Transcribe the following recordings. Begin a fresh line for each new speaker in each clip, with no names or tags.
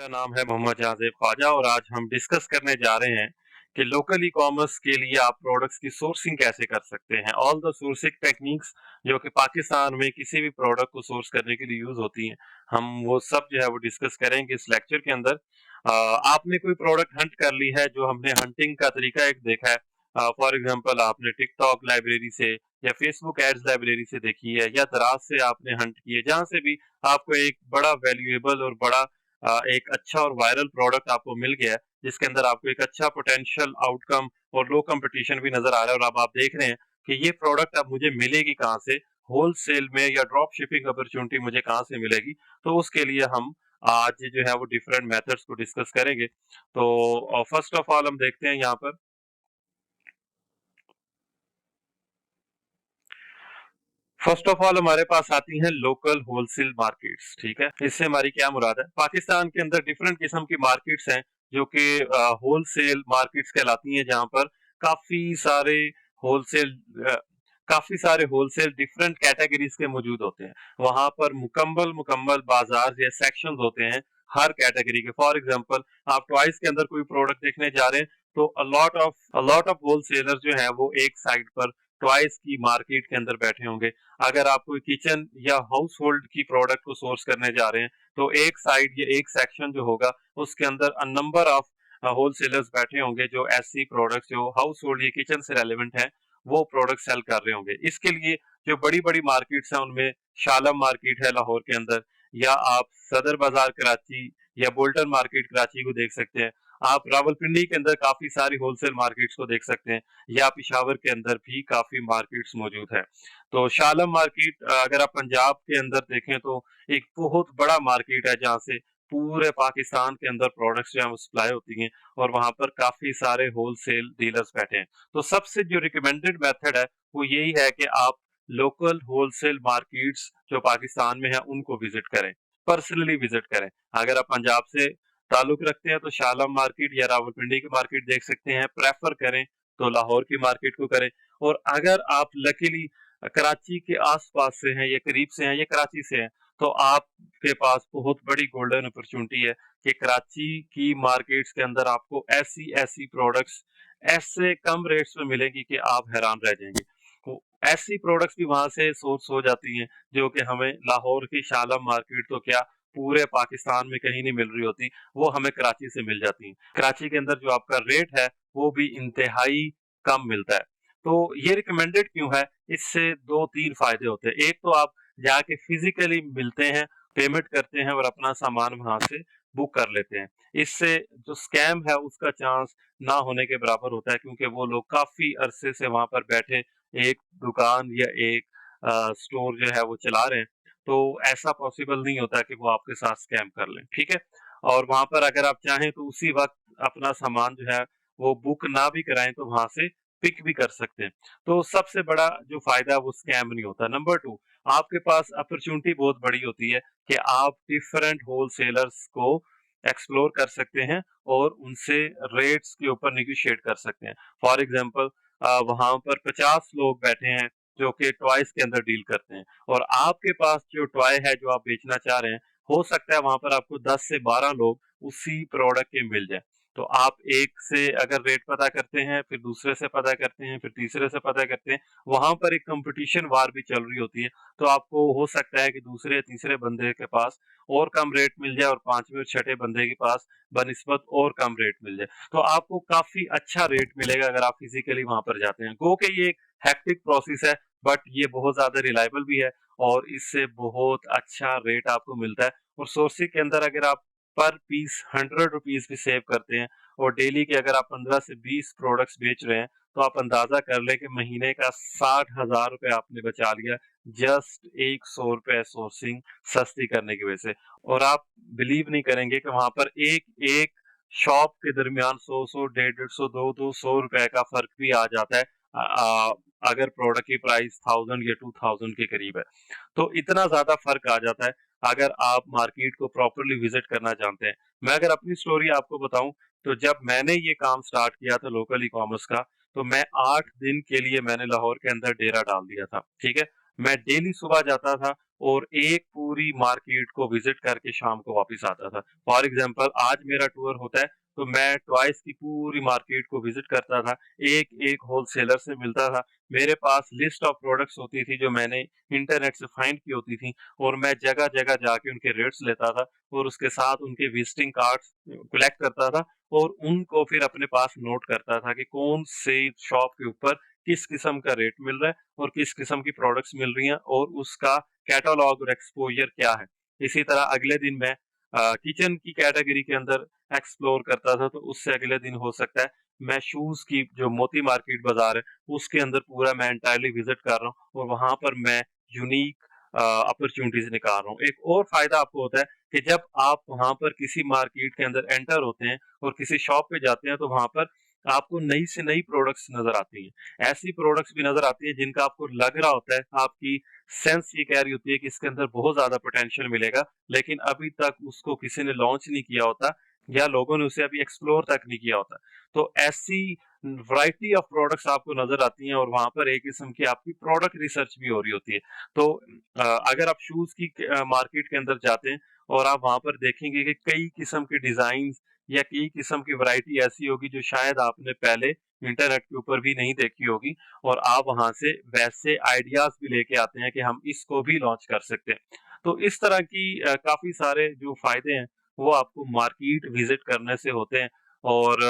मेरा नाम है मोहम्मद जाज़ेब ख्वाजा और आज हम डिस्कस करने जा रहे हैं कि लोकल ई कॉमर्स के लिए आप प्रोडक्ट्स की सोर्सिंग कैसे कर सकते हैं। ऑल द सोर्सिंग टेक्निक्स जो कि पाकिस्तान में किसी भी प्रोडक्ट को सोर्स करने के लिए यूज होती हैं, हम वो सब जो है वो डिस्कस करेंगे इस लेक्चर के अंदर। आपने कोई प्रोडक्ट हंट कर ली है, जो हमने हंटिंग का तरीका एक देखा है। फॉर एग्जाम्पल आपने टिकटॉक लाइब्रेरी से या फेसबुक एड्स लाइब्रेरी से देखी है या दराज से आपने हंट की है, जहां से भी आपको एक बड़ा वैल्यूएबल और बड़ा एक अच्छा और वायरल प्रोडक्ट आपको मिल गया है, जिसके अंदर आपको एक अच्छा पोटेंशियल आउटकम और लो कंपटीशन भी नजर आ रहा है, और अब आप देख रहे हैं कि ये प्रोडक्ट अब मुझे मिलेगी कहाँ से, होलसेल में या ड्रॉप शिपिंग अपॉर्चुनिटी मुझे कहाँ से मिलेगी। तो उसके लिए हम आज जो है वो डिफरेंट मेथड्स को डिस्कस करेंगे। तो फर्स्ट ऑफ ऑल हम देखते हैं यहाँ पर। फर्स्ट ऑफ ऑल हमारे पास आती हैं लोकल होलसेल मार्केट्स। ठीक है, इससे हमारी क्या मुराद है? पाकिस्तान के अंदर डिफरेंट किस्म की मार्केट्स हैं जो कि होलसेल मार्केट्स कहलाती हैं, जहां पर काफी सारे होलसेल काफी सारे होलसेल डिफरेंट कैटेगरीज के मौजूद होते हैं। वहां पर मुकम्मल मुकम्मल बाजार या सेक्शंस होते हैं हर कैटेगरी के। फॉर एग्जांपल, आप टॉयज के अंदर कोई प्रोडक्ट देखने जा रहे हैं तो अ लॉट ऑफ होलसेलर जो है वो एक साइड पर टॉयज की मार्केट के अंदर बैठे होंगे। अगर आप कोई किचन या हाउस होल्ड की प्रोडक्ट को सोर्स करने जा रहे हैं तो एक साइड या एक सेक्शन जो होगा उसके अंदर अ नंबर ऑफ होलसेलर्स बैठे होंगे जो ऐसी प्रोडक्ट्स जो हाउस होल्ड या किचन से रेलेवेंट है वो प्रोडक्ट सेल कर रहे होंगे। इसके लिए जो बड़ी बड़ी मार्केट्स हैं उनमें शालम मार्केट है लाहौर के अंदर, या आप सदर बाजार कराची या बोल्टन मार्केट कराची को देख सकते हैं। आप रावलपिंडी के अंदर काफी सारी होलसेल मार्केट्स को देख सकते हैं, या पिशावर के अंदर भी काफी मार्केट्स मौजूद है। तो शालम मार्केट अगर आप पंजाब के अंदर देखें तो एक बहुत बड़ा मार्केट है, जहाँ से पूरे पाकिस्तान के अंदर प्रोडक्ट्स जो है सप्लाई होती हैं, और वहां पर काफी सारे होलसेल डीलर्स बैठे हैं। तो सबसे जो रिकमेंडेड मेथड है वो यही है कि आप लोकल होलसेल मार्केट्स जो पाकिस्तान में है उनको विजिट करें, पर्सनली विजिट करें। अगर आप पंजाब से ताल्लुक रखते हैं तो शालम मार्केट या रावलपिंडी की मार्केट देख सकते हैं। प्रेफर करें तो लाहौर की मार्केट को करें। और अगर आप लकीली कराची के आसपास से हैं या करीब से हैं या कराची से हैं, तो आपके पास बहुत बड़ी गोल्डन अपॉर्चुनिटी है कि कराची की मार्केट्स के अंदर आपको ऐसी ऐसी प्रोडक्ट्स ऐसे कम रेट्स में मिलेगी कि आप हैरान रह जाएंगे। तो ऐसी प्रोडक्ट्स भी वहां से सोर्स हो जाती हैं जो कि हमें लाहौर की शालम मार्केट तो क्या पूरे पाकिस्तान में कहीं नहीं मिल रही होती, वो हमें कराची से मिल जाती हैं। कराची के अंदर जो आपका रेट है वो भी इंतहाई कम मिलता है। तो ये रिकमेंडेड क्यों है? इससे दो तीन फायदे होते हैं। एक तो आप जाके फिजिकली मिलते हैं, पेमेंट करते हैं और अपना सामान वहां से बुक कर लेते हैं। इससे जो स्कैम है उसका चांस ना होने के बराबर होता है, क्योंकि वो लोग काफी अरसे से वहां पर बैठे एक दुकान या एक स्टोर जो है वो चला रहे हैं। तो ऐसा पॉसिबल नहीं होता कि वो आपके साथ स्कैम कर लें। ठीक है, और वहां पर अगर आप चाहें तो उसी वक्त अपना सामान जो है वो बुक ना भी कराएं तो वहां से पिक भी कर सकते हैं। तो सबसे बड़ा जो फायदा है वो स्कैम नहीं होता। नंबर टू, आपके पास अपॉर्चुनिटी बहुत बड़ी होती है कि आप डिफरेंट होलसेलर्स को एक्सप्लोर कर सकते हैं और उनसे रेट्स के ऊपर निगोशिएट कर सकते हैं। फॉर एग्जांपल, वहां पर 50 लोग बैठे हैं जो कि टॉयज के अंदर डील करते हैं, और आपके पास जो टॉय है जो आप बेचना चाह रहे हैं, हो सकता है वहां पर आपको 10 से 12 लोग उसी प्रोडक्ट के मिल जाए। तो आप एक से अगर रेट पता करते हैं, फिर दूसरे से पता करते हैं, फिर तीसरे से पता करते हैं, वहां पर एक कंपटीशन वार भी चल रही होती है। तो आपको हो सकता है कि दूसरे तीसरे बंदे के पास और कम रेट मिल जाए और पांचवें और छठे बंदे के पास बनिस्बत और कम रेट मिल जाए। तो आपको काफी अच्छा रेट मिलेगा अगर आप फिजिकली वहां पर जाते हैं। गो के ये एक हेक्टिक प्रोसेस है, बट ये बहुत ज्यादा रिलायबल भी है और इससे बहुत अच्छा रेट आपको मिलता है। और सोर्सिंग के अंदर अगर आप पर पीस 100 रुपीज भी सेव करते हैं और डेली के अगर आप 15 से 20 प्रोडक्ट्स बेच रहे हैं, तो आप अंदाजा कर ले कि महीने का 60,000 रुपए आपने बचा लिया, जस्ट 100 रुपए सोर्सिंग सस्ती करने की वजह से। और आप बिलीव नहीं करेंगे कि वहां पर एक एक शॉप के दरमियान 100 150 150 200 रुपए का फर्क भी आ जाता है। अगर प्रोडक्ट की प्राइस 1000 या 2000 के करीब है, तो इतना ज्यादा फर्क आ जाता है अगर आप मार्केट को प्रॉपरली विजिट करना जानते हैं। मैं अगर अपनी स्टोरी आपको बताऊं, तो जब मैंने ये काम स्टार्ट किया था लोकल ई कॉमर्स का, तो मैं 8 दिन के लिए मैंने लाहौर के अंदर डेरा डाल दिया था। ठीक है, मैं डेली सुबह जाता था और एक पूरी मार्केट को विजिट करके शाम को वापस आता था। फॉर एग्जांपल आज मेरा टूर होता है तो मैं ट्वाइस की पूरी मार्केट को विजिट करता था, एक-एक होलसेलर से मिलता था। मेरे पास लिस्ट ऑफ प्रोडक्ट्स होती थी जो मैंने इंटरनेट से फाइंड की होती थी और मैं जगह-जगह जाके उनके रेट्स लेता था और उसके साथ उनके विजिटिंग कार्ड्स कलेक्ट करता था और उनको फिर अपने पास नोट करता था कि कौन से शॉप के ऊपर किस किस्म का रेट मिल रहा है और किस किस्म की प्रोडक्ट्स मिल रही हैं और उसका कैटलॉग और एक्सपोजर क्या है। इसी तरह अगले दिन मैं किचन की कैटेगरी के अंदर एक्सप्लोर करता था, तो उससे अगले दिन हो सकता है मैं शूज की जो मोती मार्केट बाजार है उसके अंदर पूरा मैं एंटायरली विजिट कर रहा हूँ और वहां पर मैं यूनिक अपॉर्चुनिटीज निकाल रहा हूँ। एक और फायदा आपको होता है कि जब आप वहां पर किसी मार्केट के अंदर एंटर होते हैं और किसी शॉप पे जाते हैं तो वहां पर आपको नई से नई प्रोडक्ट्स नजर आती हैं। ऐसी प्रोडक्ट्स भी नजर आती हैं जिनका आपको लग रहा होता है, आपकी सेंस ये कह रही होती है कि इसके अंदर बहुत ज्यादा पोटेंशियल मिलेगा, लेकिन अभी तक उसको किसी ने लॉन्च नहीं किया होता या लोगों ने उसे अभी एक्सप्लोर तक नहीं किया होता। तो ऐसी वैरायटी ऑफ प्रोडक्ट्स आपको नजर आती हैं और वहां पर एक किस्म की आपकी प्रोडक्ट रिसर्च भी हो रही होती है। तो अगर आप शूज की मार्केट के अंदर जाते हैं और आप वहां पर देखेंगे कि कई किस्म के डिजाइन या कई किस्म की वैरायटी ऐसी होगी जो शायद आपने पहले इंटरनेट के ऊपर भी नहीं देखी होगी और आप वहां से वैसे आइडियाज भी लेके आते हैं कि हम इसको भी लॉन्च कर सकते हैं। तो इस तरह की काफी सारे जो फायदे हैं वो आपको मार्केट विजिट करने से होते हैं और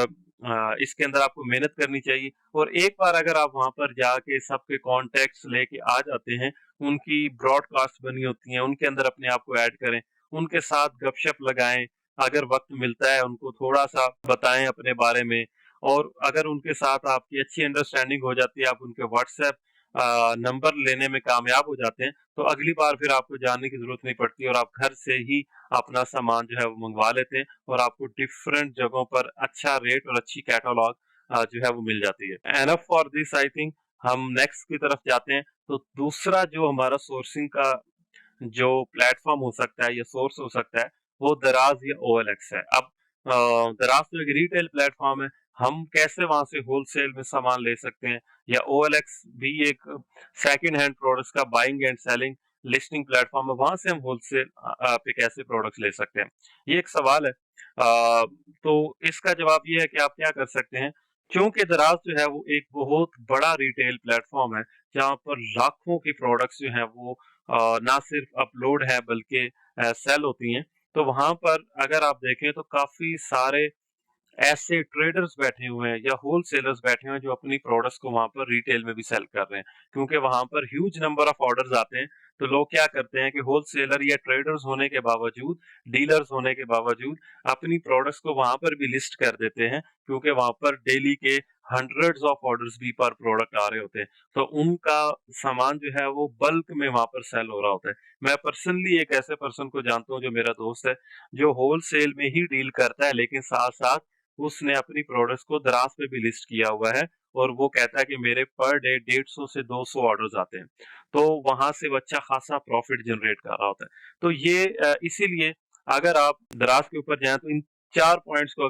इसके अंदर आपको मेहनत करनी चाहिए और एक बार अगर आप वहां पर जाके सबके कॉन्टेक्ट्स लेके आ जाते हैं, उनकी ब्रॉडकास्ट बनी होती है, उनके अंदर अपने आप को ऐड करें, उनके साथ गपशप लगाएं, अगर वक्त मिलता है उनको थोड़ा सा बताएं अपने बारे में और अगर उनके साथ आपकी अच्छी अंडरस्टैंडिंग हो जाती है, आप उनके व्हाट्सएप नंबर लेने में कामयाब हो जाते हैं, तो अगली बार फिर आपको जाने की जरूरत नहीं पड़ती और आप घर से ही अपना सामान जो है वो मंगवा लेते हैं और आपको डिफरेंट जगहों पर अच्छा रेट और अच्छी कैटलॉग जो है वो मिल जाती है। Enough for this I think. हम नेक्स्ट की तरफ जाते हैं। तो दूसरा जो हमारा सोर्सिंग का जो प्लेटफॉर्म हो सकता है या सोर्स हो सकता है वो दराज या ओएलएक्स है। अब दराज तो एक रिटेल प्लेटफॉर्म है, हम कैसे वहां से होलसेल में सामान ले सकते हैं, या ओएलएक्स भी एक सेकंड हैंड प्रोडक्ट्स का buying and selling listing platform है, वहां से हम होलसेल पे कैसे प्रोडक्ट्स ले सकते हैं, ये एक सवाल है। तो इसका जवाब ये है कि आप क्या कर सकते हैं, क्योंकि दराज जो है वो एक बहुत बड़ा रिटेल प्लेटफॉर्म है जहाँ पर लाखों की प्रोडक्ट्स जो है वो ना सिर्फ अपलोड है बल्कि सेल होती हैं। तो वहां पर अगर आप देखें तो काफी सारे ऐसे ट्रेडर्स बैठे हुए हैं या होलसेलर्स बैठे हुए हैं जो अपनी प्रोडक्ट्स को वहां पर रिटेल में भी सेल कर रहे हैं, क्योंकि वहां पर ह्यूज नंबर ऑफ ऑर्डर्स आते हैं। तो लोग क्या करते हैं कि होलसेलर या ट्रेडर्स होने के बावजूद, डीलर्स होने के बावजूद अपनी प्रोडक्ट्स को वहां पर भी लिस्ट कर देते हैं, क्योंकि वहां पर डेली के हंड्रेड्स ऑफ ऑर्डर्स भी पर प्रोडक्ट आ रहे होते हैं। तो उनका सामान जो है वो बल्क में वहां पर सेल हो रहा होता है। मैं पर्सनली एक ऐसे पर्सन को जानता हूँ जो मेरा दोस्त है, जो होलसेल में ही डील करता है, लेकिन साथ साथ उसने अपनी प्रोडक्ट्स को दराज पे भी लिस्ट किया हुआ है और वो कहता है कि मेरे पर डे 150 से 200 ऑर्डर्स आते हैं। तो वहां से वो अच्छा खासा प्रॉफिट जनरेट कर रहा होता है। तो ये इसीलिए अगर आप दराज के ऊपर जाएं तो इन 4 पॉइंट्स को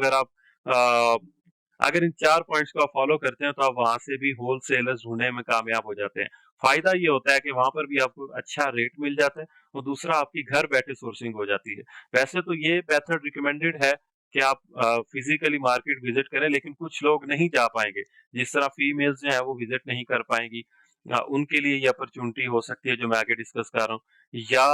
अगर इन 4 पॉइंट्स को आप फॉलो करते हैं तो आप वहां से भी होलसेलर्स ढूंढने में कामयाब हो जाते हैं। फायदा ये होता है कि वहां पर भी आपको अच्छा रेट मिल जाता है और दूसरा आपकी घर बैठे सोर्सिंग हो जाती है। वैसे तो ये मेथड रिकमेंडेड है कि आप फिजिकली मार्केट विजिट करें, लेकिन कुछ लोग नहीं जा पाएंगे, जिस तरह फीमेल्स जो है वो विजिट नहीं कर पाएंगी, उनके लिए ये अपॉर्चुनिटी हो सकती है जो मैं आगे डिस्कस कर रहा हूँ। या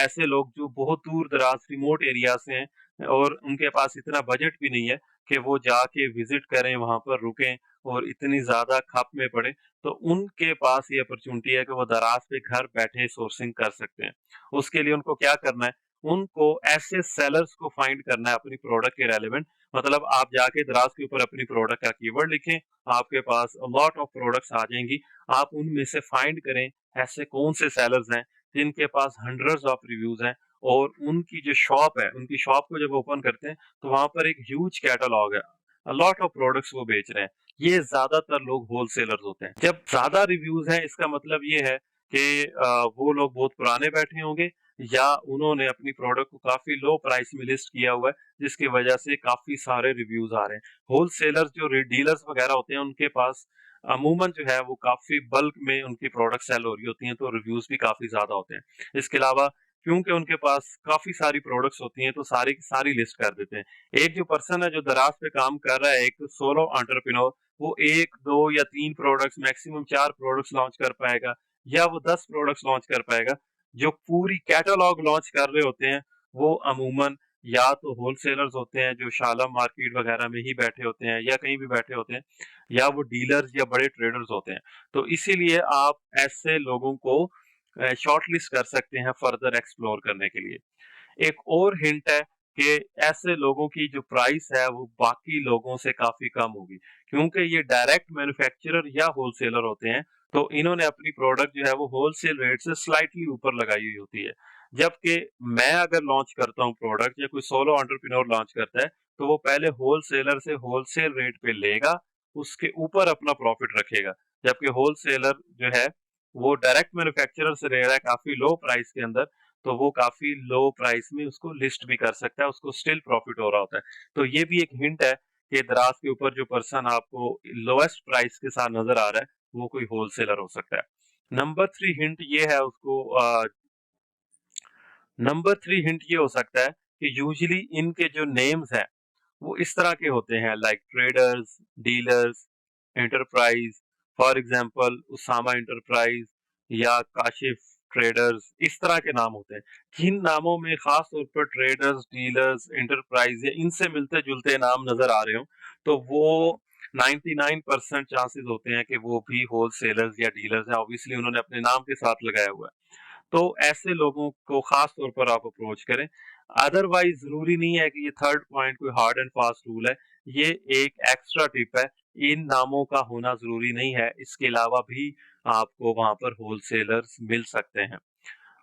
ऐसे लोग जो बहुत दूर दराज रिमोट एरिया से हैं और उनके पास इतना बजट भी नहीं है कि वो जाके विजिट करें, वहां पर रुकें और इतनी ज्यादा खप में पड़े, तो उनके पास ये अपॉर्चुनिटी है कि वो दराज पे घर बैठे सोर्सिंग कर सकते हैं। उसके लिए उनको क्या करना है, उनको ऐसे सेलर्स को फाइंड करना है अपनी प्रोडक्ट के रेलेवेंट। मतलब आप जाके दराज के ऊपर अपनी प्रोडक्ट का कीवर्ड लिखें, आपके पास लॉट ऑफ प्रोडक्ट्स आ जाएंगी। आप उनमें से फाइंड करें ऐसे कौन से सेलर्स हैं जिनके पास हंड्रेड्स ऑफ रिव्यूज हैं और उनकी जो शॉप है, उनकी शॉप को जब ओपन करते हैं तो वहां पर एक ह्यूज कैटलॉग है, लॉट ऑफ प्रोडक्ट्स वो बेच रहे हैं। ये ज्यादातर लोग होलसेलर्स होते हैं। जब ज्यादा रिव्यूज हैं इसका मतलब ये है कि वो लोग बहुत पुराने बैठे होंगे या उन्होंने अपनी प्रोडक्ट को काफी लो प्राइस में लिस्ट किया हुआ है, जिसकी वजह से काफी सारे रिव्यूज आ रहे हैं। होलसेलर्स जो डीलर्स वगैरह होते हैं उनके पास अमूमन जो है वो काफी बल्क में उनकी प्रोडक्ट सेल हो रही होती हैं, तो रिव्यूज भी काफी ज्यादा होते हैं। इसके अलावा क्योंकि उनके पास काफी सारी प्रोडक्ट्स होती हैं, तो सारी की सारी लिस्ट कर देते हैं। एक जो पर्सन है जो दराज पे काम कर रहा है, एक सोलो एंटरप्रेन्योर, वो 1, 2 या 3 प्रोडक्ट्स, मैक्सिमम 4 प्रोडक्ट्स लॉन्च कर पाएगा, या वो 10 प्रोडक्ट्स लॉन्च कर पाएगा। जो पूरी कैटलॉग लॉन्च कर रहे होते हैं, वो अमूमन या तो होलसेलर्स होते हैं जो शाला मार्केट वगैरह में ही बैठे होते हैं या कहीं भी बैठे होते हैं, या वो डीलर्स या बड़े ट्रेडर्स होते हैं। तो इसीलिए आप ऐसे लोगों को शॉर्ट लिस्ट कर सकते हैं फर्दर एक्सप्लोर करने के लिए। एक और हिंट है कि ऐसे लोगों की जो प्राइस है वो बाकी लोगों से काफी कम होगी, क्योंकि ये डायरेक्ट मैन्युफैक्चरर या होलसेलर होते हैं, तो इन्होंने अपनी प्रोडक्ट जो है वो होलसेल रेट से स्लाइटली ऊपर लगाई हुई होती है। जबकि मैं अगर लॉन्च करता हूँ प्रोडक्ट, या कोई सोलो एंटरप्रेन्योर लॉन्च करता है, तो वो पहले होलसेलर से होलसेल रेट पे लेगा, उसके ऊपर अपना प्रॉफिट रखेगा। जबकि होलसेलर जो है वो डायरेक्ट मैन्युफैक्चरर से ले रहा है काफी लो प्राइस के अंदर, तो वो काफी लो प्राइस में उसको लिस्ट भी कर सकता है, उसको स्टिल प्रॉफिट हो रहा होता है। तो ये भी एक हिंट है कि दराज के ऊपर जो पर्सन आपको लोएस्ट प्राइस के साथ नजर आ रहा है, वो कोई होलसेलर हो सकता है। नंबर 3 हिंट ये है उसको नंबर 3 हिंट ये हो सकता है कि यूजुअली इनके जो नेम्स हैं वो इस तरह के होते हैं, like traders, dealers, enterprise. For example Usama enterprise या काशिफ ट्रेडर्स, इस तरह के नाम होते हैं। जिन नामों में खास तौर पर ट्रेडर्स, डीलर्स, एंटरप्राइज या इनसे मिलते जुलते नाम नजर आ रहे हो, तो वो 99% चांसेस होते हैं कि वो भी होलसेलर्स या डीलर्स हैं। ऑब्वियसली उन्होंने अपने नाम के साथ लगाया हुआ है, तो ऐसे लोगों को खास तौर पर आप अप्रोच करें। अदरवाइज जरूरी नहीं है कि ये थर्ड पॉइंट कोई हार्ड एंड फास्ट रूल है, ये एक एक्स्ट्रा टिप है। इन नामों का होना जरूरी नहीं है, इसके अलावा भी आपको वहां पर होलसेलर्स मिल सकते हैं।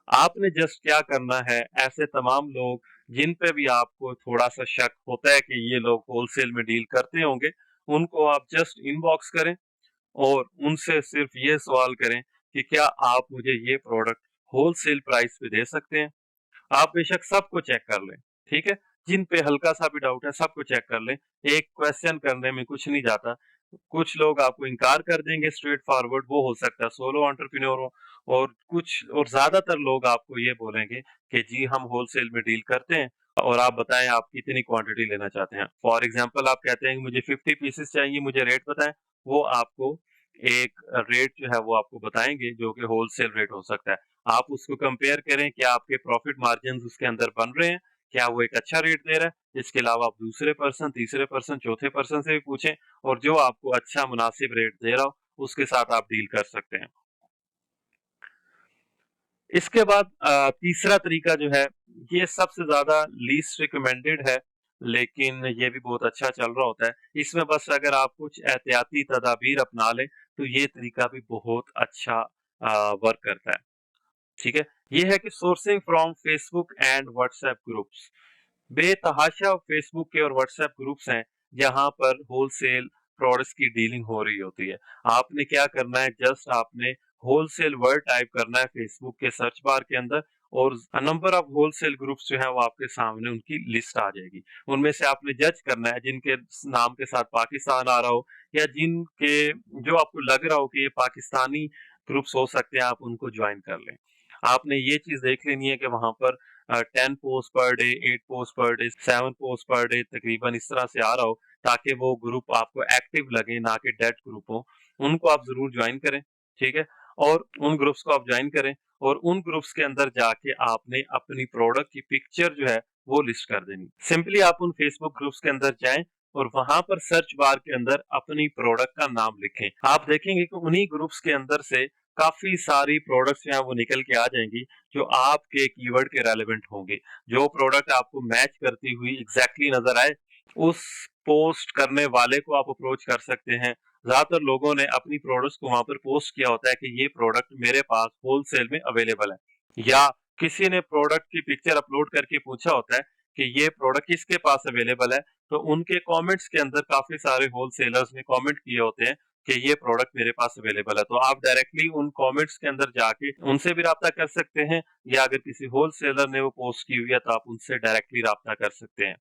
आपने जस्ट क्या करना है, ऐसे तमाम लोग जिन पे भी आपको थोड़ा सा शक होता है कि ये लोग होलसेल में डील करते होंगे, उनको आप जस्ट इनबॉक्स करें और उनसे सिर्फ ये सवाल करें कि क्या आप मुझे ये प्रोडक्ट होलसेल प्राइस पे दे सकते हैं। आप बेशक सबको चेक कर लें, ठीक है, जिन पे हल्का सा भी डाउट है सबको चेक कर लें। एक क्वेश्चन करने में कुछ नहीं जाता। कुछ लोग आपको इनकार कर देंगे स्ट्रेट फॉरवर्ड, वो हो सकता है सोलो एंटरप्रेन्योर हो, और कुछ और ज्यादातर लोग आपको ये बोलेंगे कि जी हम होलसेल में डील करते हैं, और आप बताएं आप कितनी क्वांटिटी लेना चाहते हैं। फॉर एग्जांपल आप कहते हैं कि मुझे 50 पीसेस चाहिए, मुझे रेट बताएं। वो आपको एक रेट जो है वो आपको बताएंगे जो कि होलसेल रेट हो सकता है। आप उसको कंपेयर करें, क्या आपके प्रॉफिट मार्जिन उसके अंदर बन रहे हैं, क्या वो एक अच्छा रेट दे रहा है। इसके अलावा आप दूसरे पर्सन, तीसरे पर्सन, चौथे पर्सन से भी पूछें, और जो आपको अच्छा मुनासिब रेट दे रहा हो उसके साथ आप डील कर सकते हैं। इसके बाद तीसरा तरीका जो है, ये सबसे ज्यादा लीस्ट रिकमेंडेड है, लेकिन ये भी बहुत अच्छा चल रहा होता है। इसमें बस अगर आप कुछ एहतियाती तदाबीर अपना लें, तो ये तरीका भी बहुत अच्छा वर्क करता है। ठीक है, ये है कि sourcing from Facebook and WhatsApp groups. बेतहाशा फेसबुक के और व्हाट्सएप ग्रुप्स हैं जहां पर होलसेल प्रोडक्ट्स की डीलिंग हो रही होती है। आपने क्या करना है, जस्ट आपने होलसेल वर्ड टाइप करना है फेसबुक के सर्च बार के अंदर, और नंबर ऑफ होलसेल ग्रुप्स जो है वो आपके सामने उनकी लिस्ट आ जाएगी। उनमें से आपने जज करना है जिनके नाम के साथ पाकिस्तान आ रहा हो, या जिनके जो आपको लग रहा हो कि ये पाकिस्तानी ग्रुप्स हो सकते हैं, आप उनको ज्वाइन कर लें। आपने ये चीज देख लेनी है कि वहां पर 10 post per day, 8 post per day, 7 post per day तकरीबन इस तरह से आ रहा हो, ताकि वो ग्रुप आपको एक्टिव लगे, ना कि डेड ग्रुप हो। उनको आप जरूर ज्वाइन करें, ठीक है, और उन ग्रुप्स को आप ज्वाइन करें, और उन ग्रुप्स के अंदर जाके आपने अपनी प्रोडक्ट की पिक्चर जो है वो लिस्ट कर देनी। सिंपली आप उन फेसबुक ग्रुप्स के अंदर जाएं और वहां पर सर्च बार के अंदर अपनी प्रोडक्ट का नाम लिखें। आप देखेंगे कि उन्हीं ग्रुप्स के अंदर से काफी सारी प्रोडक्ट्स यहाँ वो निकल के आ जाएंगी जो आपके कीवर्ड के रेलेवेंट होंगे। जो प्रोडक्ट आपको मैच करती हुई एग्जैक्टली नजर आए, उस पोस्ट करने वाले को आप अप्रोच कर सकते हैं। ज्यादातर लोगों ने अपनी प्रोडक्ट्स को वहां पर पोस्ट किया होता है कि ये प्रोडक्ट मेरे पास होलसेल में अवेलेबल है, या किसी ने प्रोडक्ट की पिक्चर अपलोड करके पूछा होता है कि ये प्रोडक्ट किसके पास अवेलेबल है, तो उनके कमेंट्स के अंदर काफी सारे होलसेलर्स ने कमेंट किए होते हैं कि ये प्रोडक्ट मेरे पास अवेलेबल है। तो आप डायरेक्टली उन कमेंट्स के अंदर जाके उनसे भी राब्ता कर सकते हैं, या अगर किसी होलसेलर ने वो पोस्ट की हुई है तो आप उनसे डायरेक्टली राब्ता कर सकते हैं।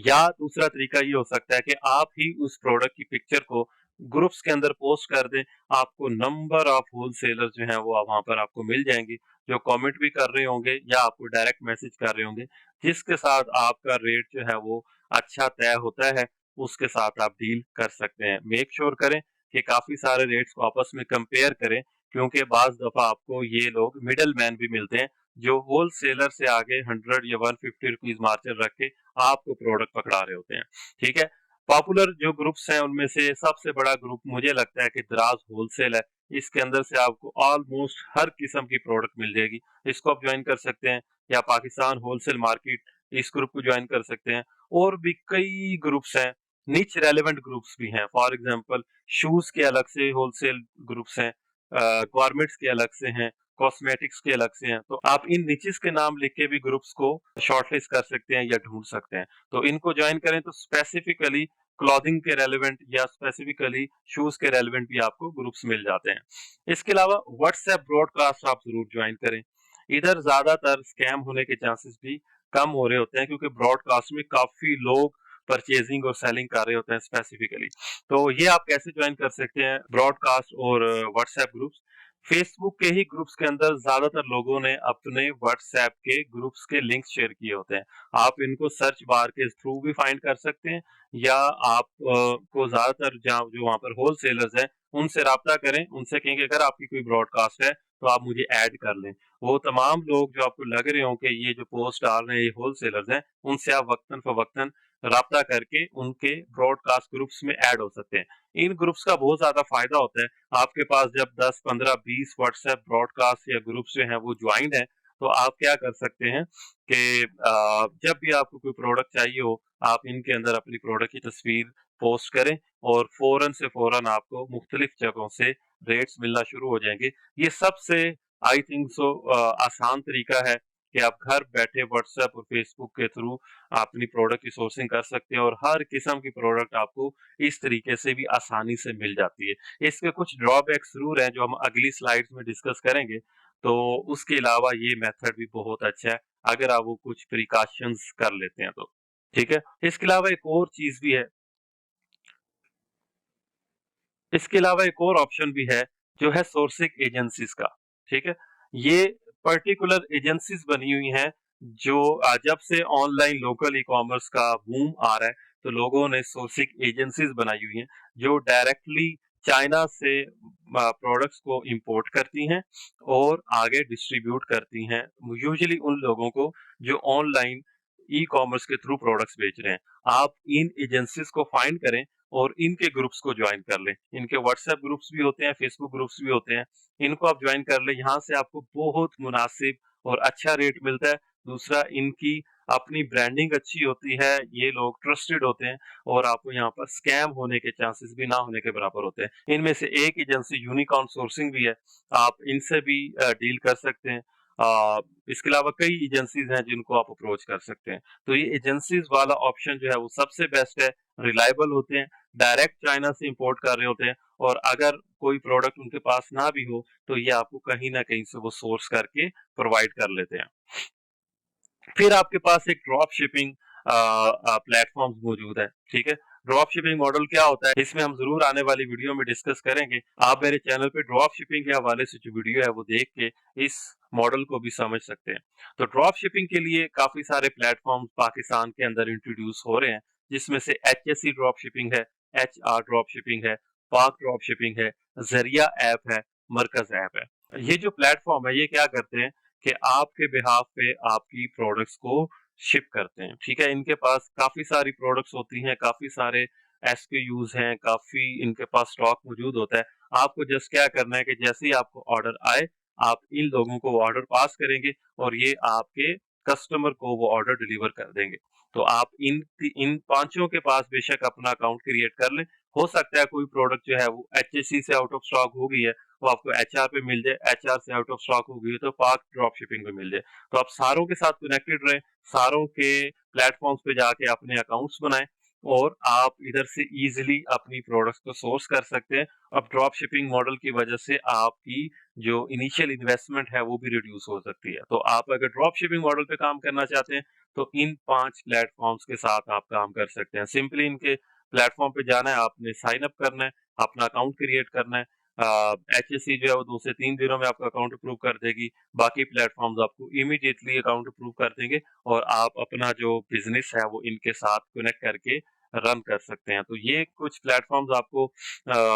या दूसरा तरीका ये हो सकता है कि आप ही उस प्रोडक्ट की पिक्चर को ग्रुप्स के अंदर पोस्ट कर दें, आपको नंबर ऑफ होलसेलर जो हैं वो वहां पर आपको मिल जाएंगे, जो कमेंट भी कर रहे होंगे या आपको डायरेक्ट मैसेज कर रहे होंगे, जिसके साथ आपका रेट जो है वो अच्छा तय होता है, उसके साथ आप डील कर सकते हैं। मेक श्योर करें कि काफी सारे रेट्स को आपस में कंपेयर करें, क्योंकि बाज दफा आपको ये लोग मिडल मैन भी मिलते हैं जो होलसेलर से आगे 100 या 150 रुपीज मार्जिन रख के आपको प्रोडक्ट पकड़ा रहे होते हैं। ठीक है, पॉपुलर जो ग्रुप्स हैं उनमें से सबसे बड़ा ग्रुप मुझे लगता है कि दराज होलसेल है। इसके अंदर से आपको ऑलमोस्ट हर किस्म की प्रोडक्ट मिल जाएगी, इसको आप ज्वाइन कर सकते हैं, या पाकिस्तान होलसेल मार्केट, इस ग्रुप को ज्वाइन कर सकते हैं। और भी कई ग्रुप्स हैं, निच रेलेवेंट ग्रुप्स भी हैं। फॉर एग्जांपल शूज के अलग से होलसेल ग्रुप्स हैं, गारमेंट्स के अलग से हैं, कॉस्मेटिक्स के अलग से हैं। तो आप इन निचेस के नाम लिख के भी ग्रुप्स को शॉर्टलिस्ट कर सकते हैं या ढूंढ सकते हैं। तो इनको ज्वाइन करें तो स्पेसिफिकली क्लॉथिंग के रेलेवेंट या स्पेसिफिकली शूज के रेलेवेंट भी आपको ग्रुप्स मिल जाते हैं। इसके अलावा व्हाट्सएप ब्रॉडकास्ट आप जरूर ज्वाइन करें। इधर ज्यादातर स्कैम होने के चांसेस भी कम हो रहे होते हैं, क्योंकि ब्रॉडकास्ट में काफी लोग परचेजिंग और सेलिंग कर रहे होते हैं स्पेसिफिकली। तो ये आप कैसे ज्वाइन कर सकते हैं ब्रॉडकास्ट और व्हाट्सएप ग्रुप्स। फेसबुक के ही ग्रुप्स के अंदर ज्यादातर लोगों ने अपने व्हाट्सएप के ग्रुप्स के लिंक्स शेयर किए होते हैं। आप इनको सर्च बार के थ्रू भी फाइंड कर सकते हैं, या आप को ज्यादातर जहाँ जो वहां पर होलसेलर्स हैं उनसे राब्ता करें, उनसे कहें कि अगर आपकी कोई ब्रॉडकास्ट है तो आप मुझे ऐड कर लें। वो तमाम लोग जो आपको लग रहे हो कि ये जो पोस्ट डाल रहे हैं ये होलसेलर्स हैं, उनसे आप वक्तन फवक्तन राब्ता करके उनके ब्रॉडकास्ट ग्रुप्स में ऐड हो सकते हैं। इन ग्रुप्स का बहुत ज्यादा फायदा होता है। आपके पास जब 10, 15, 20 व्हाट्सएप ब्रॉडकास्ट या ग्रुप्स जो हैं वो ज्वाइंट हैं, तो आप क्या कर सकते हैं कि जब भी आपको कोई प्रोडक्ट चाहिए हो, आप इनके अंदर अपनी प्रोडक्ट की तस्वीर पोस्ट करें और फौरन से फौरन आपको मुख्तलिफ जगहों से रेट्स मिलना शुरू हो जाएंगे। ये सबसे आई थिंक सो आसान तरीका है कि आप घर बैठे व्हाट्सएप और फेसबुक के थ्रू अपनी प्रोडक्ट की सोर्सिंग कर सकते हैं, और हर किस्म की प्रोडक्ट आपको इस तरीके से भी आसानी से मिल जाती है। इसके कुछ ड्रॉबैक्स जरूर हैं जो हम अगली स्लाइड्स में डिस्कस करेंगे। तो उसके अलावा ये मेथड भी बहुत अच्छा है अगर आप वो कुछ प्रिकॉशंस कर लेते हैं तो। ठीक है, इसके अलावा एक और चीज भी है, इसके अलावा एक और ऑप्शन भी है जो है सोर्सिंग एजेंसीज का। ठीक है, ये पर्टिकुलर एजेंसीज बनी हुई हैं जो जब से ऑनलाइन लोकल ई कॉमर्स का बूम आ रहा है, तो लोगों ने सोर्सिंग एजेंसीज बनाई हुई हैं जो डायरेक्टली चाइना से प्रोडक्ट्स को इंपोर्ट करती हैं और आगे डिस्ट्रीब्यूट करती हैं, यूजुअली उन लोगों को जो ऑनलाइन ई कॉमर्स के थ्रू प्रोडक्ट्स बेच रहे हैं। आप इन एजेंसीज को फाइंड करें और इनके ग्रुप्स को ज्वाइन कर लें। इनके व्हाट्सएप ग्रुप्स भी होते हैं, फेसबुक ग्रुप्स भी होते हैं, इनको आप ज्वाइन कर लें। यहाँ से आपको बहुत मुनासिब और अच्छा रेट मिलता है। दूसरा, इनकी अपनी ब्रांडिंग अच्छी होती है, ये लोग ट्रस्टेड होते हैं, और आपको यहाँ पर स्कैम होने के चांसेस भी ना होने के बराबर होते हैं। इनमें से एक एजेंसी यूनिकॉर्न सोर्सिंग भी है, आप इनसे भी डील कर सकते हैं। इसके अलावा कई एजेंसीज हैं जिनको आप अप्रोच कर सकते हैं। तो ये एजेंसीज वाला ऑप्शन जो है वो सबसे बेस्ट है, रिलायबल होते हैं, डायरेक्ट चाइना से इंपोर्ट कर रहे होते हैं, और अगर कोई प्रोडक्ट उनके पास ना भी हो तो ये आपको कहीं ना कहीं से वो सोर्स करके प्रोवाइड कर लेते हैं। फिर आपके पास एक ड्रॉप शिपिंग प्लेटफॉर्म मौजूद है। ठीक है, ड्रॉप शिपिंग मॉडल क्या होता है, इसमें हम जरूर आने वाली वीडियो में डिस्कस करेंगे। आप मेरे चैनल पे ड्रॉप शिपिंग के हवाले से जो वीडियो है वो देख के इस मॉडल को भी समझ सकते हैं। तो ड्रॉप शिपिंग के लिए काफी सारे प्लेटफॉर्म पाकिस्तान के अंदर इंट्रोड्यूस हो रहे हैं, जिसमें से HSC ड्रॉप शिपिंग है, HR ड्रॉप शिपिंग है, पाक ड्रॉप शिपिंग है, जरिया ऐप है, मरकज ऐप है। ये जो प्लेटफॉर्म है ये क्या करते हैं कि आपके बिहाफ पे आपकी प्रोडक्ट्स को शिप करते हैं। ठीक है, इनके पास काफी सारी प्रोडक्ट्स होती हैं, काफी सारे SKUs हैं, काफी इनके पास स्टॉक मौजूद होता है। आपको जस्ट क्या करना है कि जैसे ही आपको ऑर्डर आए, आप इन लोगों को ऑर्डर पास करेंगे और ये आपके कस्टमर को वो ऑर्डर डिलीवर कर देंगे। तो आप इन पांचों के पास बेशक अपना अकाउंट क्रिएट कर लें। हो सकता है कोई प्रोडक्ट जो है वो HSC से आउट ऑफ स्टॉक हो गई है, वो आपको HR पे मिल जाए, HR से आउट ऑफ स्टॉक हो गई है तो पाक ड्रॉप शिपिंग पे मिल जाए। तो आप सारों के साथ कनेक्टेड रहें, सारों के प्लेटफॉर्म्स पे जाके अपने अकाउंट्स बनाएं, और आप इधर से इजीली अपनी प्रोडक्ट्स को सोर्स कर सकते हैं। अब ड्रॉप शिपिंग मॉडल की वजह से आपकी जो इनिशियल इन्वेस्टमेंट है वो भी रिड्यूस हो सकती है। तो आप अगर ड्रॉप शिपिंग मॉडल पे काम करना चाहते हैं तो इन 5 प्लेटफॉर्म्स के साथ आप काम कर सकते हैं। सिंपली इनके प्लेटफॉर्म पे जाना है, आपने साइन अप करना है, अपना अकाउंट क्रिएट करना है। HSE जो है वो 2 से 3 दिनों में आपका अकाउंट अप्रूव कर देगी। बाकी प्लेटफॉर्म्स आपको इमीडिएटली अकाउंट अप्रूव कर देंगे और आप अपना जो बिजनेस है वो इनके साथ कनेक्ट करके रन कर सकते हैं। तो ये कुछ प्लेटफॉर्म्स आपको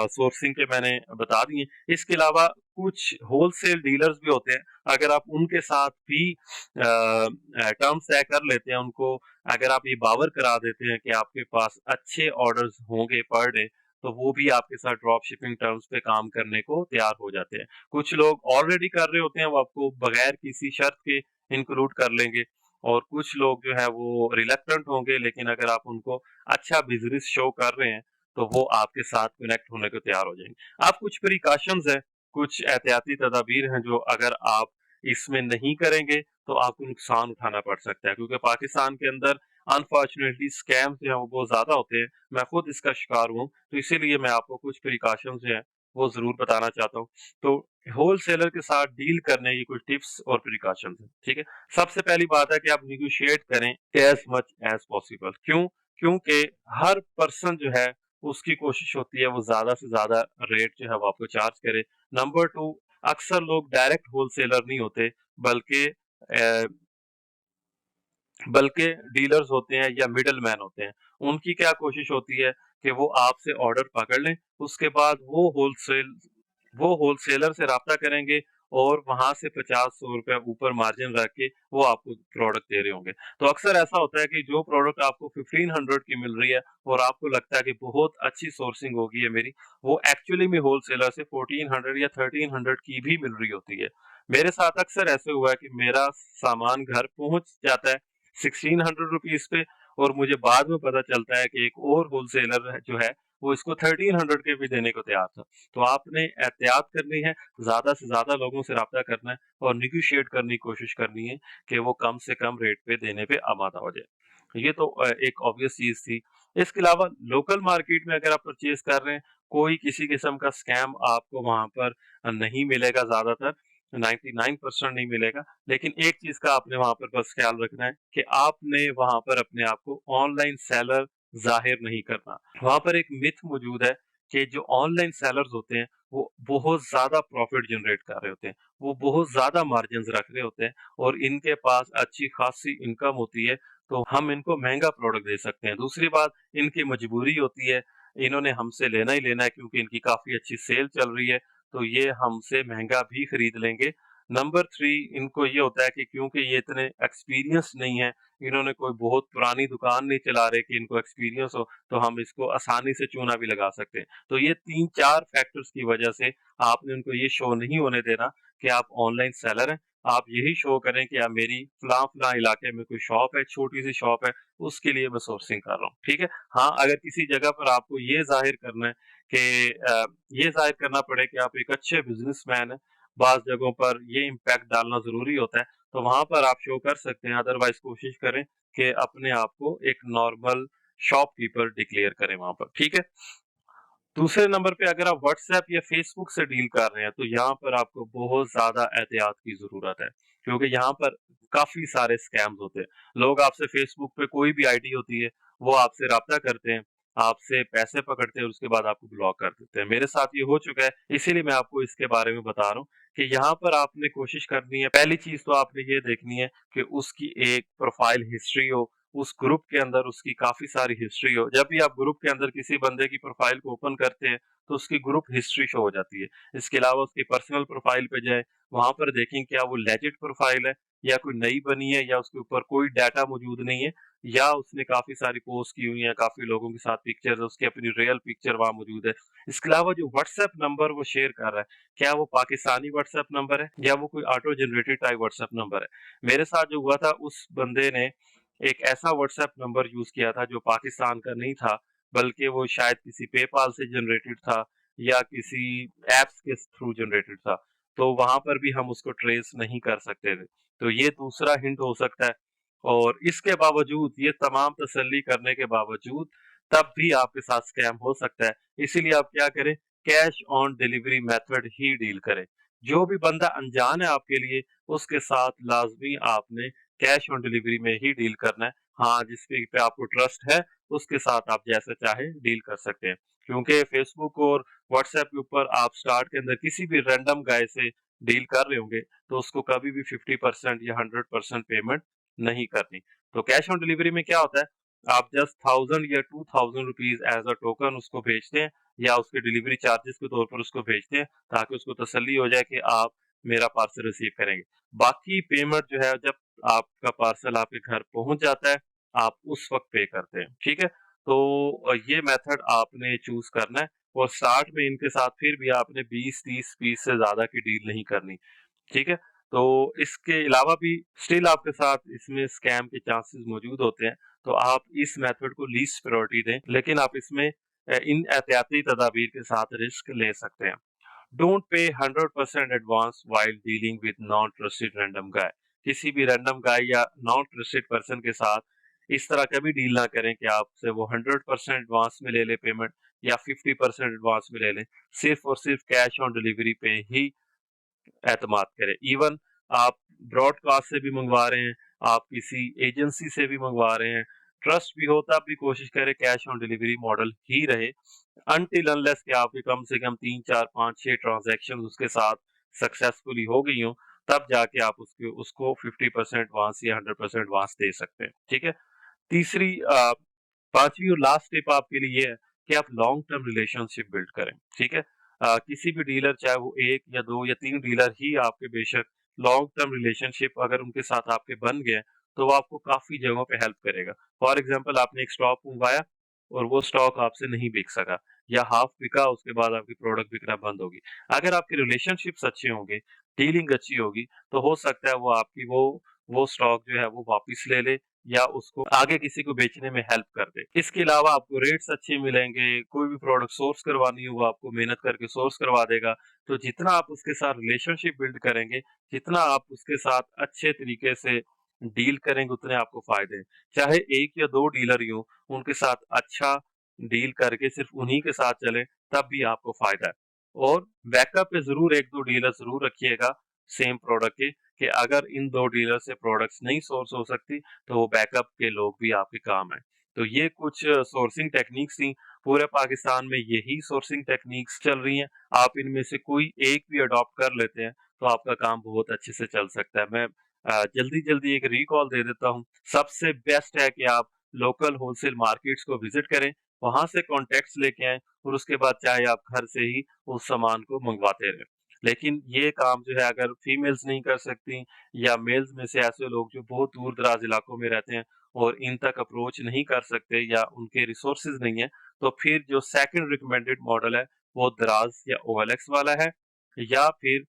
सोर्सिंग के मैंने बता दिए। इसके अलावा कुछ होलसेल डीलर्स भी होते हैं, अगर आप उनके साथ भी टर्म्स तय कर लेते हैं, उनको अगर आप ये बावर करा देते हैं कि आपके पास अच्छे ऑर्डर्स होंगे पर डे, तो वो भी आपके साथ ड्रॉप शिपिंग टर्म्स पे काम करने को तैयार हो जाते हैं। कुछ लोग ऑलरेडी कर रहे होते हैं, वो आपको बगैर किसी शर्त के इंक्लूड कर लेंगे, और कुछ लोग जो है वो रिलक्टेंट होंगे, लेकिन अगर आप उनको अच्छा बिजनेस शो कर रहे हैं तो वो आपके साथ कनेक्ट होने को तैयार हो जाएंगे। आप कुछ प्रिकॉशंस है, कुछ एहतियाती तदाबीर हैं जो अगर आप इसमें नहीं करेंगे तो आपको नुकसान उठाना पड़ सकता है, क्योंकि पाकिस्तान के अंदर अनफॉर्चुनेटली स्कैम्स जो है वो बहुत ज्यादा होते हैं। मैं खुद इसका शिकार हूँ, तो इसीलिए मैं आपको कुछ प्रिकॉशंस जो है वो जरूर बताना चाहता हूँ। तो होलसेलर के साथ डील करने की कुछ टिप्स और प्रिकॉशंस हैं, ठीक है। सबसे पहली बात है कि आप निगोशिएट करें एज मच एज पॉसिबल। क्यों? क्योंकि हर पर्सन जो है उसकी कोशिश होती है वो ज्यादा से ज्यादा रेट जो है वो आपको चार्ज करे। नंबर 2, अक्सर लोग डायरेक्ट होलसेलर नहीं होते, बल्कि बल्कि डीलर्स होते हैं या मिडल मैन होते हैं। उनकी क्या कोशिश होती है कि वो आपसे ऑर्डर पकड़ लें, उसके बाद वो होलसेलर से राब्ता करेंगे और वहां से 50-100 रुपए ऊपर मार्जिन रख के वो आपको प्रोडक्ट दे रहे होंगे। तो अक्सर ऐसा होता है कि जो प्रोडक्ट आपको 1500 की मिल रही है और आपको लगता है कि बहुत अच्छी सोर्सिंग होगी है मेरी, वो एक्चुअली में होलसेलर से 1400 या 1300 की भी मिल रही होती है। मेरे साथ अक्सर ऐसे हुआ है कि मेरा सामान घर पहुंच जाता है 1600 रुपीज पे, और मुझे बाद में पता चलता है कि एक और होलसेलर जो है वो इसको 1300 के भी देने को तैयार था। तो आपने एहतियात करनी है, ज्यादा से ज्यादा लोगों से राब्ता करना है और निगोशिएट करने की कोशिश करनी है कि वो कम से कम रेट पे देने पे आमादा हो जाए। ये तो एक ऑब्वियस चीज थी। इसके अलावा लोकल मार्केट में अगर आप परचेज कर रहे हैं, कोई किसी किस्म का स्कैम आपको वहां पर नहीं मिलेगा, ज्यादातर 99% नहीं मिलेगा। लेकिन एक चीज का आपने वहां पर बस ख्याल रखना है कि आपने वहां पर अपने आप को ऑनलाइन सेलर जाहिर नहीं करना। वहां पर एक मिथ मौजूद है कि जो ऑनलाइन सेलर्स होते हैं वो बहुत ज्यादा प्रॉफिट जनरेट कर रहे होते हैं, वो बहुत ज्यादा मार्जिन रख रहे होते हैं और इनके पास अच्छी खासी इनकम होती है, तो हम इनको महंगा प्रोडक्ट दे सकते हैं। दूसरी बात, इनकी मजबूरी होती है, इन्होंने हमसे लेना ही लेना है क्योंकि इनकी काफी अच्छी सेल चल रही है, तो ये हमसे महंगा भी खरीद लेंगे। नंबर 3, इनको ये होता है कि क्योंकि ये इतने एक्सपीरियंस नहीं है, इन्होंने कोई बहुत पुरानी दुकान नहीं चला रहे कि इनको एक्सपीरियंस हो, तो हम इसको आसानी से चूना भी लगा सकते हैं। तो ये 3-4 फैक्टर्स की वजह से आपने उनको ये शो नहीं होने देना कि आप ऑनलाइन सेलर हैं। आप यही शो करें कि आप मेरी फलां इलाके में कोई शॉप है, छोटी सी शॉप है, उसके लिए मैं सोर्सिंग कर रहा हूँ, ठीक है। हाँ, अगर किसी जगह पर आपको ये जाहिर करना है कि ये जाहिर करना पड़े कि आप एक अच्छे बिजनेसमैन हैं, बाज़ जगहों पर ये इम्पैक्ट डालना ज़रूरी होता है, तो वहाँ पर आप शो कर सकते हैं। अदरवाइज़ कोशिश करें कि अपने आप को एक नॉर्मल शॉपकीपर डिक्लेयर करें वहाँ पर, ठीक है? दूसरे नंबर पे अगर आप व्हाट्सएप या फेसबुक से डील कर रहे हैं, तो यहाँ पर आपको बहुत ज़्यादा एहतियात की ज़रूरत है, क्योंकि यहाँ पर काफ़ी सारे स्कैम्स होते हैं। लोग आपसे फेसबुक पे कोई भी आईडी होती है, वो आपसे राब्ता करते हैं, आपसे पैसे पकड़ते हैं और उसके बाद आपको ब्लॉक कर देते हैं। मेरे साथ ये हो चुका है, इसीलिए मैं आपको इसके बारे में बता रहा हूँ कि यहाँ पर आपने कोशिश करनी है, पहली चीज़ तो आपने ये देखनी है कि उसकी एक प्रोफाइल हिस्ट्री हो, उस ग्रुप के अंदर उसकी काफी सारी हिस्ट्री हो। जब भी आप ग्रुप के अंदर किसी बंदे की प्रोफाइल को ओपन करते हैं तो उसकी ग्रुप हिस्ट्री शो हो जाती है। इसके अलावा उसकी पर्सनल प्रोफाइल पे जाए, वहां पर देखें क्या वो लेजिट प्रोफाइल है या कोई नई बनी है या उसके ऊपर कोई डाटा मौजूद नहीं है, या उसने काफी सारी पोस्ट की हुई है, काफी लोगों के साथ पिक्चर्स, उसकी अपनी रियल पिक्चर वहां मौजूद है। इसके अलावा जो व्हाट्सएप नंबर वो शेयर कर रहा है, क्या वो पाकिस्तानी व्हाट्सएप नंबर है या वो कोई auto generated type WhatsApp number है। मेरे साथ जो हुआ था, उस बंदे ने एक ऐसा व्हाट्सएप नंबर यूज किया था जो पाकिस्तान का नहीं था, बल्कि वो शायद किसी पेपाल से जनरेटेड था या किसी एप्स के थ्रू जनरेटेड था। तो वहां पर भी हम उसको ट्रेस नहीं कर सकते थे। तो ये दूसरा हिंट हो सकता है। और इसके बावजूद, ये तमाम तसल्ली करने के बावजूद, तब भी आपके साथ स्कैम हो सकता है। इसीलिए आप क्या करें, cash on delivery method he deal करें। जो भी बंदा अनजान है आपके लिए, उसके साथ लाजमी आपने कैश ऑन डिलीवरी में ही डील करना है। हाँ, जिस पे आपको ट्रस्ट है, उसके साथ आप जैसा चाहे डील कर सकते हैं। क्योंकि फेसबुक और व्हाट्सएप के ऊपर आप स्टार्ट के अंदर किसी भी रैंडम गाय से डील कर रहे होंगे, तो उसको कभी भी 50% या 100% पेमेंट नहीं करनी। तो कैश ऑन डिलीवरी में क्या होता है, आप जस्ट 1000 या 2000 रुपीज एज अ टोकन उसको भेजते हैं, या उसके डिलीवरी चार्जेस के तौर पर उसको भेजते हैं, ताकि उसको तसल्ली हो जाए कि आप मेरा पार्सल रिसीव करेंगे। बाकी पेमेंट जो है, जब आपका पार्सल आपके घर पहुंच जाता है, आप उस वक्त पे करते हैं। ठीक है, तो ये मेथड आपने चूज करना है, और स्टार्ट में इनके साथ फिर भी आपने 20-30 पीस से ज्यादा की डील नहीं करनी। ठीक है, तो इसके अलावा भी स्टिल आपके साथ इसमें स्कैम के चांसेस मौजूद होते हैं, तो आप इस मेथड को लीस्ट प्रायोरिटी दें, लेकिन आप इसमें इन एहतियाती तदाबीर के साथ रिस्क ले सकते हैं। Don't pay 100% advance while dealing with non trusted random गाय। किसी भी रैंडम गाय या नॉन ट्रस्टेड पर्सन के साथ इस तरह कभी डील ना करें कि आपसे वो 100% एडवांस में ले ले पेमेंट, या 50% एडवांस में ले लें। सिर्फ और सिर्फ कैश ऑन डिलीवरी पे ही एतमाद करें। इवन आप ब्रॉडकास्ट से भी मंगवा रहे हैं, आप किसी एजेंसी से भी मंगवा रहे हैं, ट्रस्ट भी हो, तब भी कोशिश करें कैश ऑन डिलीवरी मॉडल ही रहे, अनटिल अनलेस कि आपके कम से कम 3, 4, 5, 6 ट्रांजैक्शन उसके साथ सक्सेसफुली हो गई हो, तब जाके आप उसको 50% एडवांस या 100% एडवांस दे सकते हैं। ठीक है, तीसरी पांचवी और लास्ट टिप आपके लिए ये है कि आप लॉन्ग टर्म रिलेशनशिप बिल्ड करें। ठीक है, किसी भी डीलर, चाहे वो 1 या 2 या 3 डीलर ही आपके, बेशक लॉन्ग टर्म रिलेशनशिप अगर उनके साथ आपके बन गए, तो वो आपको काफी जगहों पे हेल्प करेगा। फॉर एग्जाम्पल, आपने एक स्टॉक मंगवाया और वो स्टॉक आपसे नहीं बिक सका, या हाफ बिका, उसके बाद आपकी प्रोडक्ट बिकना बंद होगी। अगर आपके रिलेशनशिप्स अच्छे होंगे, डीलिंग अच्छी होगी, तो हो सकता है वो आपकी वो स्टॉक जो है वो वापस ले ले, या उसको आगे किसी को बेचने में हेल्प कर दे। इसके अलावा आपको रेट्स अच्छे मिलेंगे, कोई भी प्रोडक्ट सोर्स करवानी हो वो आपको मेहनत करके सोर्स करवा देगा। तो जितना आप उसके साथ रिलेशनशिप बिल्ड करेंगे, जितना आप उसके साथ अच्छे तरीके से डील करेंगे, उतने आपको फायदे हैं। चाहे 1 या 2 डीलर ही हो, उनके साथ अच्छा डील करके सिर्फ उन्हीं के साथ चले, तब भी आपको फायदा है। और बैकअप पे जरूर 1-2 डीलर जरूर रखिएगा सेम प्रोडक्ट के, कि अगर इन 2 डीलर से प्रोडक्ट्स नहीं सोर्स हो सकती, तो वो बैकअप के लोग भी आपके काम है। तो ये कुछ सोर्सिंग टेक्निक्स थी। पूरे पाकिस्तान में यही सोर्सिंग टेक्निक्स चल रही हैं। आप इनमें से कोई एक भी अडॉप्ट कर लेते हैं, तो आपका काम बहुत अच्छे से चल सकता है। मैं जल्दी जल्दी एक रिकॉल दे देता हूँ। सबसे बेस्ट है कि आप लोकल होलसेल मार्केट्स को विजिट करें, वहां से कॉन्टेक्ट्स लेके आए, और उसके बाद चाहे आप घर से ही उस सामान को मंगवाते रहें। लेकिन ये काम जो है, अगर फीमेल्स नहीं कर सकती, या मेल्स में से ऐसे लोग जो बहुत दूर दराज इलाकों में रहते हैं और इन तक अप्रोच नहीं कर सकते, या उनके रिसोर्सेज नहीं है, तो फिर जो सेकंड रिकमेंडेड मॉडल है वो दराज या OLX वाला है, या फिर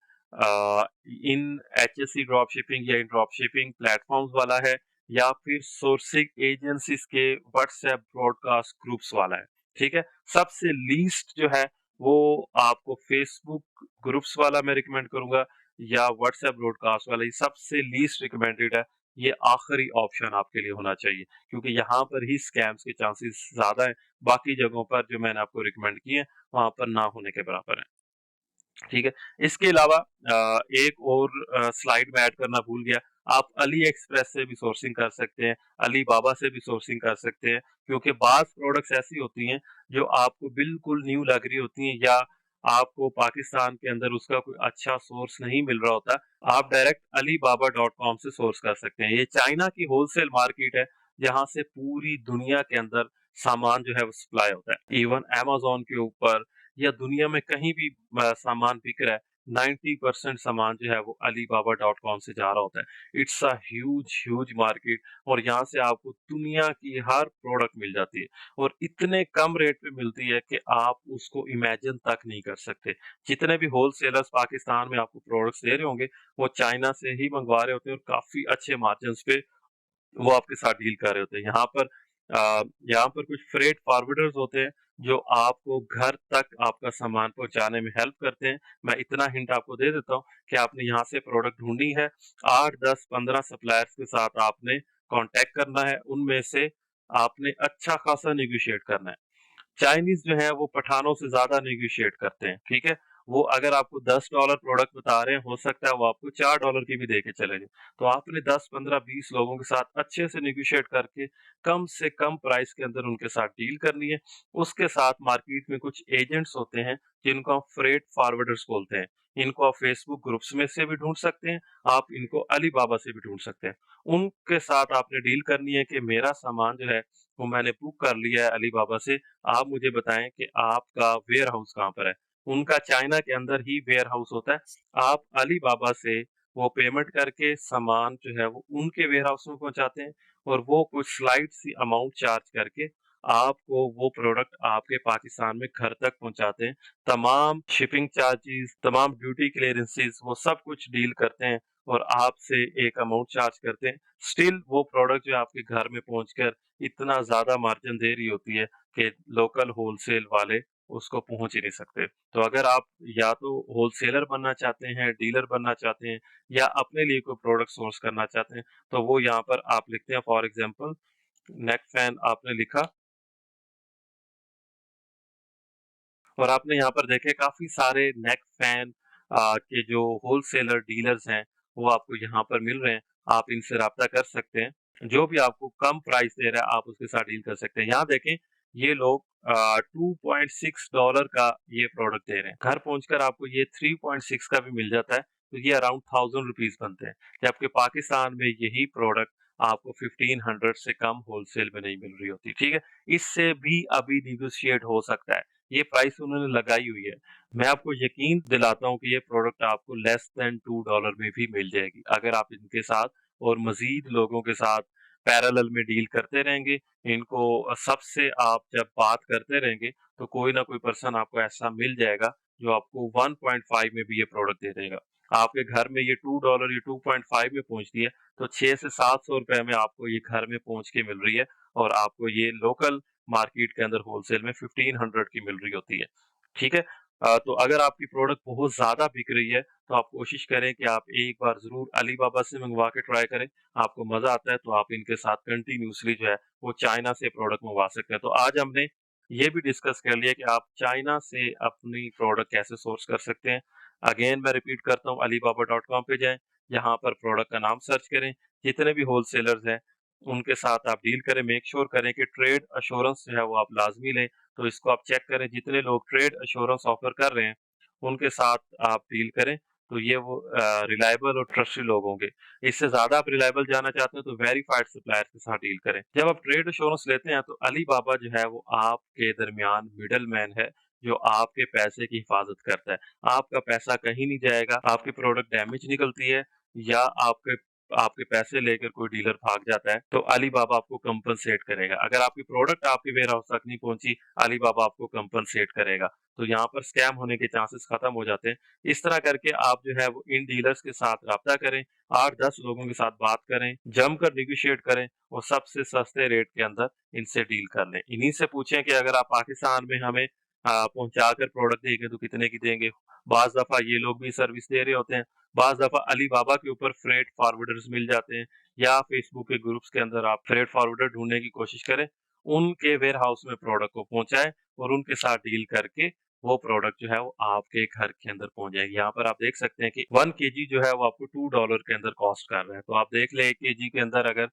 इन HSC ड्रॉप शिपिंग या इन ड्रॉप शिपिंग प्लेटफॉर्म्स वाला है, या फिर सोर्सिंग एजेंसीज के व्हाट्सएप ब्रॉडकास्ट ग्रुप्स वाला है। ठीक है, सबसे लीस्ट जो है वो आपको फेसबुक ग्रुप्स वाला मैं रिकमेंड करूंगा, या व्हाट्सएप ब्रॉडकास्ट वाला, ये सबसे लीस्ट रिकमेंडेड है। ये आखिरी ऑप्शन आपके लिए होना चाहिए, क्योंकि यहाँ पर ही स्कैम्स के चांसेस ज्यादा है। बाकी जगहों पर जो मैंने आपको रिकमेंड किए हैं, वहां पर ना होने के बराबर है। ठीक है, इसके अलावा एक और स्लाइड में ऐड करना भूल गया। आप अली एक्सप्रेस से भी सोर्सिंग कर सकते हैं, अली बाबा से भी सोर्सिंग कर सकते हैं, क्योंकि बाज प्रोडक्ट्स ऐसी होती हैं जो आपको बिल्कुल न्यू लग रही होती हैं, या आपको पाकिस्तान के अंदर उसका कोई अच्छा सोर्स नहीं मिल रहा होता। आप डायरेक्ट alibaba.com से सोर्स कर सकते हैं। ये चाइना की होलसेल मार्केट है, जहां से पूरी दुनिया के अंदर सामान जो है वो सप्लाई होता है। इवन Amazon के ऊपर या दुनिया में कहीं भी सामान बिक रहा है, 90% सामान जो है वो alibaba.com से जा रहा होता है। It's a huge huge market, और यहाँ से आपको दुनिया की हर प्रोडक्ट मिल जाती है, और इतने कम रेट पे मिलती है कि आप उसको इमेजिन तक नहीं कर सकते। जितने भी होलसेलर्स पाकिस्तान में आपको प्रोडक्ट्स दे रहे होंगे, वो चाइना से ही मंगवा रहे होते हैं, और काफी अच्छे मार्जिन पे वो आपके साथ डील कर रहे होते हैं। यहाँ पर कुछ फ्रेट फॉरवर्डर्स होते हैं, जो आपको घर तक आपका सामान पहुंचाने में हेल्प करते हैं। मैं इतना हिंट आपको दे देता हूँ कि आपने यहाँ से प्रोडक्ट ढूंढनी है, 8, 10, 15 सप्लायर्स के साथ आपने कांटेक्ट करना है, उनमें से आपने अच्छा खासा नेगोशिएट करना है। चाइनीज जो है वो पठानों से ज्यादा नेगोशिएट करते हैं। ठीक है, वो अगर आपको $10 प्रोडक्ट बता रहे हैं, हो सकता है वो आपको $4 की भी देके चले जाएँ। तो आपने 10, 15, 20 लोगों के साथ अच्छे से नेगोशिएट करके कम से कम प्राइस के अंदर उनके साथ डील करनी है। उसके साथ मार्केट में कुछ एजेंट्स होते हैं, जिनको हम फ्रेट फॉरवर्डर्स बोलते हैं। इनको आप फेसबुक ग्रुप्स में से भी ढूँढ सकते हैं, आप इनको अलीबाबा से भी ढूँढ सकते हैं। उनके साथ आपने डील करनी है कि मेरा सामान जो है, वो मैंने बुक कर लिया है अलीबाबा से, आप मुझे बताएँ कि आपका वेयर हाउस कहाँ पर है? उनका चाइना के अंदर ही वेयर हाउस होता है। आप अलीबाबा से वो पेमेंट करके सामान जो है वो उनके वेयर हाउस में पहुँचाते हैं और वो कुछ स्लाइट सी अमाउंट चार्ज करके आपको वो प्रोडक्ट आपके पाकिस्तान में घर तक पहुँचाते हैं। तमाम शिपिंग चार्जेज़, तमाम ड्यूटी क्लियरेंसेस वो सब कुछ डील करते हैं और आपसे एक अमाउंट चार्ज करते हैं। स्टिल वो प्रोडक्ट जो है आपके घर में पहुँचकर इतना ज़्यादा मार्जिन दे रही होती है कि लोकल होलसेल वाले उसको पहुँच ही नहीं सकते। तो अगर आप या तो होलसेलर बनना चाहते हैं, डीलर बनना चाहते हैं या अपने लिए कोई प्रोडक्ट सोर्स करना चाहते हैं, तो वो यहाँ पर आप लिखते हैं फॉर एग्ज़ाम्पल नेक फैन आपने लिखा और आपने यहाँ पर देखे काफ़ी सारे नेक फैन के जो होलसेलर डीलर्स हैं, वो आपको यहाँ पर मिल रहे हैं। आप इनसे राब्ता कर सकते हैं। जो भी आपको कम प्राइस दे रहा है, आप उसके साथ डील कर सकते हैं। यहाँ देखें, ये लोग $2.6 का ये प्रोडक्ट दे रहे हैं। घर पहुँचकर आपको ये 3.6 का भी मिल जाता है, तो ये अराउंड ₹1000 बनते हैं। जबकि पाकिस्तान में यही प्रोडक्ट आपको 1500 से कम होलसेल में नहीं मिल रही होती, ठीक है? इससे भी अभी नेगोशिएट हो सकता है। ये प्राइस उन्होंने लगाई हुई है। मैं आपको यकीन दिलाता हूँ कि ये प्रोडक्ट आपको लेस देन $2 में भी मिल जाएगी। अगर आप इनके साथ और मज़ीद लोगों के साथ पैरेलल में डील करते रहेंगे, इनको सबसे आप जब बात करते रहेंगे, तो कोई ना कोई पर्सन आपको ऐसा मिल जाएगा, जो आपको 1.5 में भी ये प्रोडक्ट दे देगा। आपके घर में ये $2 या 2.5 में पहुँचती है, तो 6 से ₹700 में आपको ये घर में पहुँच के मिल रही है और आपको ये लोकल मार्केट के अंदर होलसेल में 1500 की मिल रही होती है। ठीक है? तो अगर आपकी प्रोडक्ट बहुत ज़्यादा बिक रही है, तो आप कोशिश करें कि आप एक बार ज़रूर अलीबाबा से मंगवा के ट्राई करें। आपको मज़ा आता है तो आप इनके साथ कंटिन्यूअसली जो है, वो चाइना से प्रोडक्ट मंगवा सकते हैं। तो आज हमने ये भी डिस्कस कर लिया कि आप चाइना से अपनी प्रोडक्ट कैसे सोर्स कर सकते हैं। अगेन मैं रिपीट करता हूँ, alibaba.com पे जाएँ, यहाँ पर प्रोडक्ट का नाम सर्च करें, जितने भी होलसेलर्स हैं उनके साथ आप डील करें, मेक श्योर करें कि ट्रेड एश्योरेंस जो है वो आप लाज़मी लें। तो इसको आप चेक करें, जितने लोग ट्रेड एश्योरेंस ऑफ़र कर रहे हैं, उनके साथ आप डील करें, तो ये वो रिलायबल और ट्रस्टेड लोग होंगे। इससे ज़्यादा आप रिलायबल जाना चाहते हैं तो वेरिफाइड सप्लायर के साथ डील करें। जब आप ट्रेड एश्योरेंस लेते हैं तो अलीबाबा जो है वो आपके दरमियान मिडलमैन है, जो आपके पैसे की हिफाज़त करता है। आपका पैसा कहीं नहीं जाएगा, आपकी प्रोडक्ट डैमेज निकलती है या आपके आपके पैसे लेकर कोई डीलर भाग जाता है, तो अलीबाबा आपको कंपनसेट करेगा। अगर आपकी प्रोडक्ट आपके वेयर हाउस तक नहीं पहुंची, अलीबाबा आपको कंपनसेट करेगा। तो यहाँ पर स्कैम होने के चांसेस खत्म हो जाते हैं। इस तरह करके आप जो है वो इन डीलर्स के साथ राब्ता करें, 8-10 लोगों के साथ बात करें, जमकर नेगोशिएट करें और सबसे सस्ते रेट के अंदर इनसे डील कर लें। इन्हीं से पूछें कि अगर आप पाकिस्तान में हमें पहुंचाकर प्रोडक्ट देंगे तो कितने की देंगे। बाज़ दफ़ा ये लोग भी सर्विस दे रहे होते हैं। बाज़ दफ़ा अलीबाबा के ऊपर फ्रेट फॉरवर्डर्स मिल जाते हैं या फेसबुक के ग्रुप्स के अंदर आप फ्रेट फॉरवर्डर ढूँढने की कोशिश करें। उनके वेयर हाउस में प्रोडक्ट को पहुँचाएँ और उनके साथ डील करके वो प्रोडक्ट जो है वो आपके घर के अंदर पहुँच जाएगी। यहाँ पर आप देख सकते हैं कि 1 केजी जो है वो आपको $2 के अंदर कॉस्ट कर रहा है। तो आप देख लें 1 केजी के अंदर अगर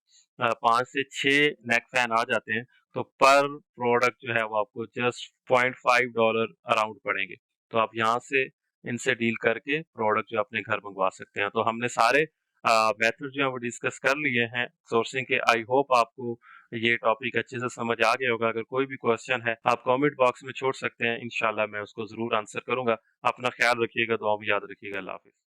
5 से 6 नेक फैन आ जाते हैं, तो पर प्रोडक्ट जो है वो आपको जस्ट $0.5 अराउंड पड़ेंगे। तो आप यहाँ से इनसे डील करके प्रोडक्ट जो अपने घर मंगवा सकते हैं। तो हमने सारे मेथड जो है वो डिस्कस कर लिए हैं सोर्सिंग के। आई होप आपको ये टॉपिक अच्छे से समझ आ गया होगा। अगर कोई भी क्वेश्चन है, आप कमेंट बॉक्स में छोड़ सकते हैं। इंशाल्लाह मैं उसको ज़रूर आंसर करूँगा। अपना ख्याल रखिएगा, दुआ में याद रखिएगा। अल्लाह हाफ़िज़।